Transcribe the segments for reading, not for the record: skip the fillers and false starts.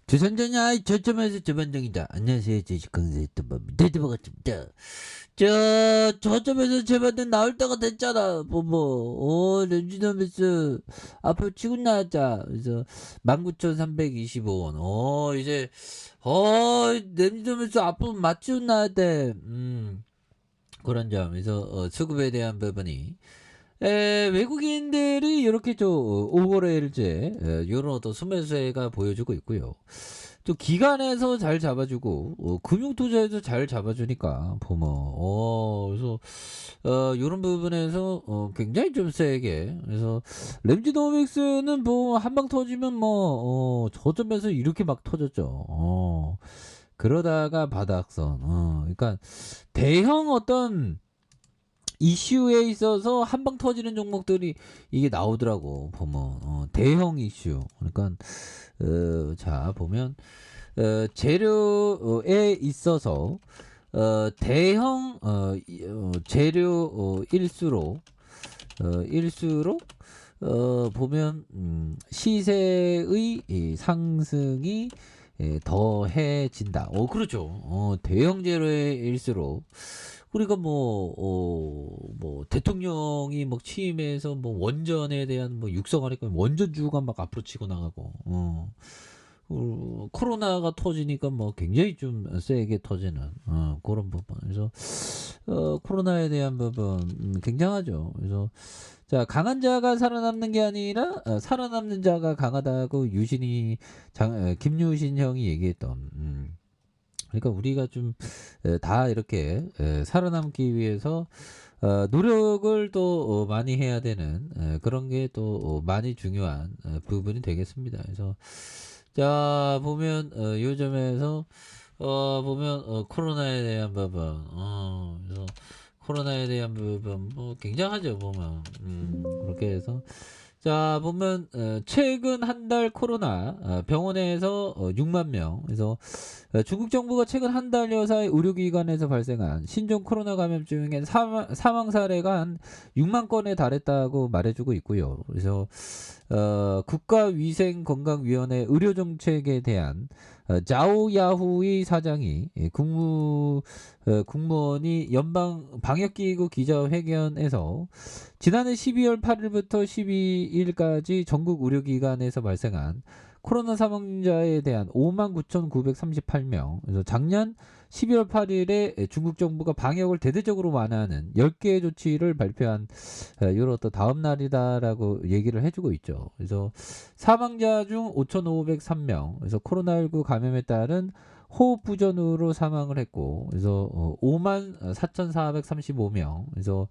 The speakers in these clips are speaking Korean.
주선전야 저점에서 저반등이다. 안녕하세요. 주식강사의 뜬밤입니다. 반갑습니다. 저점에서 저반등 나올 때가 됐잖아. 렌즈노미스 앞으로 치고 나왔자. 그래서 19,325원. 이제, 렌즈노미스 앞으로 맞추고 나야 돼. 그런 점에서, 수급에 대한 부분이. 외국인들이 이렇게 좀 오거래일제 이런 어떤 수매수가 보여주고 있고요. 또 기관에서 잘 잡아주고 금융투자에서 잘 잡아주니까 보면 그래서 이런 부분에서 굉장히 좀 세게 그래서 램지노믹스는 뭐 한 방 터지면 뭐 저점에서 이렇게 막 터졌죠. 그러다가 바닥선. 그러니까 대형 어떤 이슈에 있어서 한 방 터지는 종목들이 이게 나오더라고 보면 대형 이슈 그러니까 자 보면 재료에 있어서 대형 재료 일수록 보면 시세의 이 상승이 더해진다. 그렇죠. 대형 재료일수록 우리가 뭐 대통령이 뭐 취임해서 뭐 원전에 대한 뭐 육성하니까 원전주가 막 앞으로 치고 나가고, 코로나가 터지니까 뭐 굉장히 좀 세게 터지는, 그런 부분. 그래서, 코로나에 대한 부분, 굉장하죠. 그래서, 자, 강한 자가 살아남는 게 아니라, 살아남는 자가 강하다고 김유신 형이 얘기했던, 그러니까 우리가 좀 다 이렇게 살아남기 위해서 노력을 또 많이 해야 되는 그런 게 또 많이 중요한 부분이 되겠습니다. 그래서 자 보면 요즘에서 보면 코로나에 대한 부분 그래서 코로나에 대한 부분 뭐 굉장하죠 보면 그렇게 해서 자 보면 최근 한 달 코로나 병원에서 6만 명 그래서 중국 정부가 최근 한 달여 사이 의료기관에서 발생한 신종 코로나 감염증의 사망 사례가 한 6만 건에 달했다고 말해주고 있고요. 그래서 국가위생건강위원회 의료정책에 대한 자오야후이 사장이 국무원이 연방 방역기구 기자회견에서 지난해 12월 8일부터 12일까지 전국 의료기관에서 발생한 코로나 사망자에 대한 59,938명. 그래서 작년 12월 8일에 중국 정부가 방역을 대대적으로 완화하는 10개의 조치를 발표한 이런 어떤 다음 날이다라고 얘기를 해주고 있죠. 그래서 사망자 중 5,503명. 그래서 코로나19 감염에 따른 호흡 부전으로 사망을 했고, 그래서 5만 4,435명. 그래서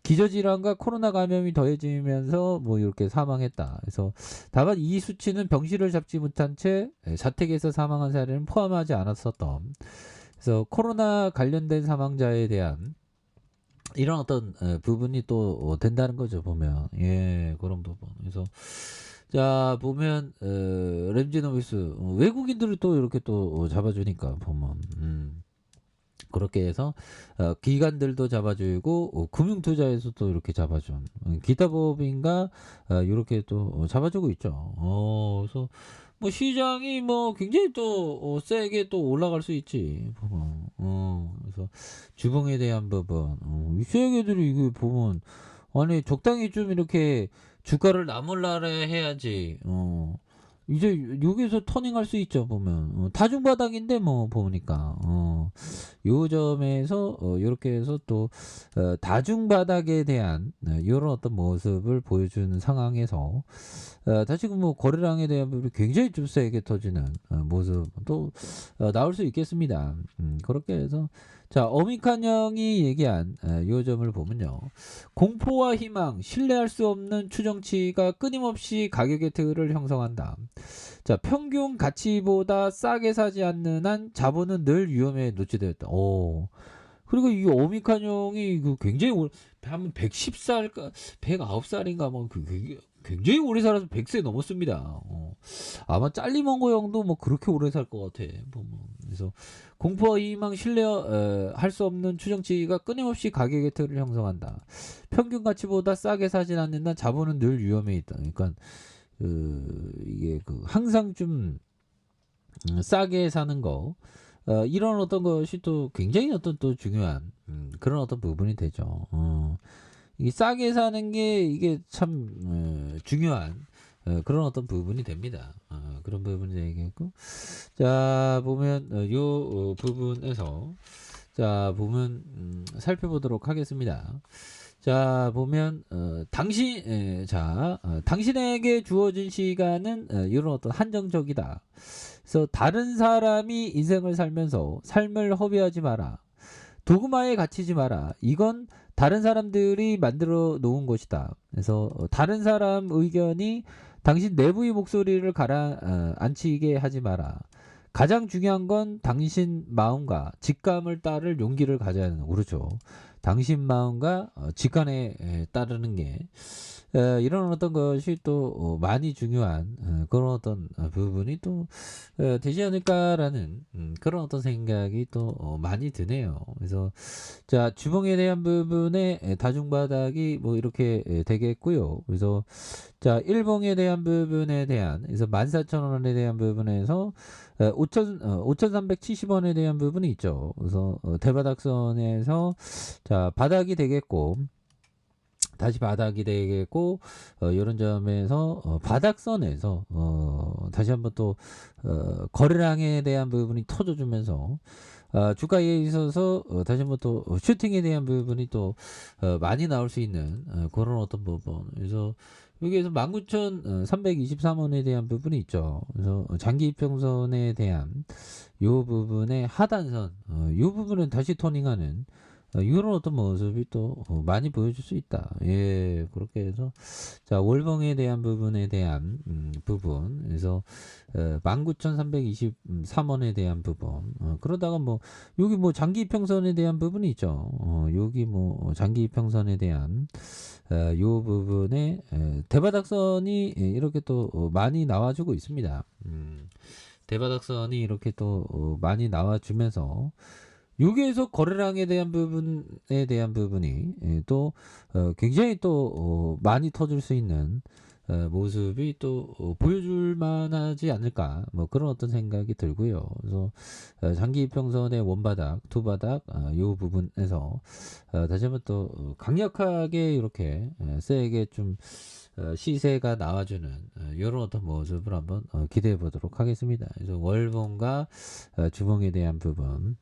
기저질환과 코로나 감염이 더해지면서 뭐 이렇게 사망했다. 그래서 다만 이 수치는 병실을 잡지 못한 채 자택에서 사망한 사례는 포함하지 않았었던. 그래서 코로나 관련된 사망자에 대한 이런 어떤 부분이 또 된다는 거죠 보면 그런 부분. 그래서 자 보면 램지노비스 외국인들을 또 이렇게 또 잡아주니까 보면 그렇게 해서 기관들도 잡아주고 금융투자에서 또 이렇게 잡아준 기타법인가 이렇게 또 잡아주고 있죠. 그래서 뭐 시장이 뭐 굉장히 또 세게 또 올라갈 수 있지 보면. 그래서 주봉에 대한 부분 이 세계들이 이거 보면 아니 적당히 좀 이렇게 주가를 나몰라래 해야지. 이제 여기서 터닝할 수 있죠 보면 다중바닥인데 뭐 보니까 요 점에서 이렇게 해서 또 다중바닥에 대한 이런 어떤 모습을 보여주는 상황에서 다시금 뭐 거래량에 대한 부분이 굉장히 좀 세게 터지는 모습도 나올 수 있겠습니다. 그렇게 해서 자 어미칸 형이 얘기한 요 점을 보면요. 공포와 희망, 신뢰할 수 없는 추정치가 끊임없이 가격의 틀을 형성한다. 자, 평균 가치보다 싸게 사지 않는 한 자본은 늘 위험에 노출되었다. 그리고 이 오미칸용이 그 굉장히 한 110살까 109살인가 뭐 굉장히 오래 살아서 100세 넘었습니다. 아마 짤리먼고 형도 뭐 그렇게 오래 살 것 같아. 그래서 공포와 희망 신뢰할 수 없는 추정치가 끊임없이 가격의 틀을 형성한다. 평균 가치보다 싸게 사진 않는다. 자본은 늘 위험에 있다. 그러니까 이게 항상 좀 싸게 사는 거, 이런 어떤 것이 또 굉장히 어떤 또 중요한 그런 어떤 부분이 되죠. 이 싸게 사는 게 이게 참 중요한 그런 어떤 부분이 됩니다. 그런 부분이 되겠고, 자 보면 부분에서 자 보면 살펴보도록 하겠습니다. 자 보면 당신에게 주어진 시간은 이런 어떤 한정적이다. 그래서 다른 사람이 인생을 살면서 삶을 허비하지 마라. 도그마에 갇히지 마라. 이건 다른 사람들이 만들어 놓은 것이다. 그래서 다른 사람 의견이 당신 내부의 목소리를 가라앉히게 하지 마라. 가장 중요한 건 당신 마음과 직감을 따를 용기를 가져야 하는 거죠. 그렇죠. 당신 마음과 직감에 따르는 게 이런 어떤 것이 또 많이 중요한 그런 어떤 부분이 또 되지 않을까라는 그런 어떤 생각이 또 많이 드네요. 그래서 자 주봉에 대한 부분에 다중바닥이 뭐 이렇게 되겠고요. 그래서 자 일봉에 대한 부분에 대한 그래서 14,000원에 대한 부분에서 5,370원에 대한 부분이 있죠. 그래서 대바닥선에서 자 바닥이 되겠고, 다시 바닥이 되겠고, 이런 점에서 바닥선에서 다시 한번 또 거래량에 대한 부분이 터져주면서 주가에 있어서 다시 한번 또 슈팅에 대한 부분이 또 많이 나올 수 있는 그런 어떤 부분. 그래서 여기에서 19,323원에 대한 부분이 있죠. 그래서 장기 이평선에 대한 요 부분의 하단선, 요 부분은 다시 토닝하는 이런 어떤 모습이 또 많이 보여줄 수 있다. 예, 그렇게 해서 자 월봉에 대한 부분에 대한 부분, 그래서 19,323원에 대한 부분, 그러다가 뭐 여기 뭐 장기 이평선에 대한 부분이 있죠. 여기 뭐 장기 이평선에 대한 요 부분에 대바닥선이 이렇게 또 많이 나와주고 있습니다. 대바닥선이 이렇게 또 많이 나와주면서 여기에서 거래량에 대한 부분이 또 굉장히 또 많이 터질 수 있는 모습이 또 보여줄 만하지 않을까, 뭐 그런 어떤 생각이 들고요. 그래서 장기 이평선의 원바닥, 투바닥 요 부분에서 다시 한번 또 강력하게 이렇게 세게 좀 시세가 나와주는 이런 어떤 모습을 한번 기대해 보도록 하겠습니다. 그래서 월봉과 주봉에 대한 부분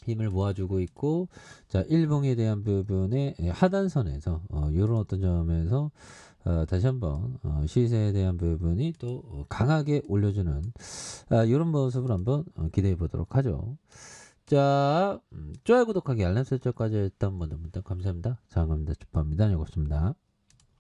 힘을 모아주고 있고, 자 일봉에 대한 부분의 하단선에서 이런 어떤 점에서 다시 한번 시세에 대한 부분이 또 강하게 올려주는 이런 모습을 한번 기대해 보도록 하죠. 자 좋아요, 구독하기, 알람 설정까지 했던 분들 감사합니다. 장갑니다. 주파입니다. 반갑습니다.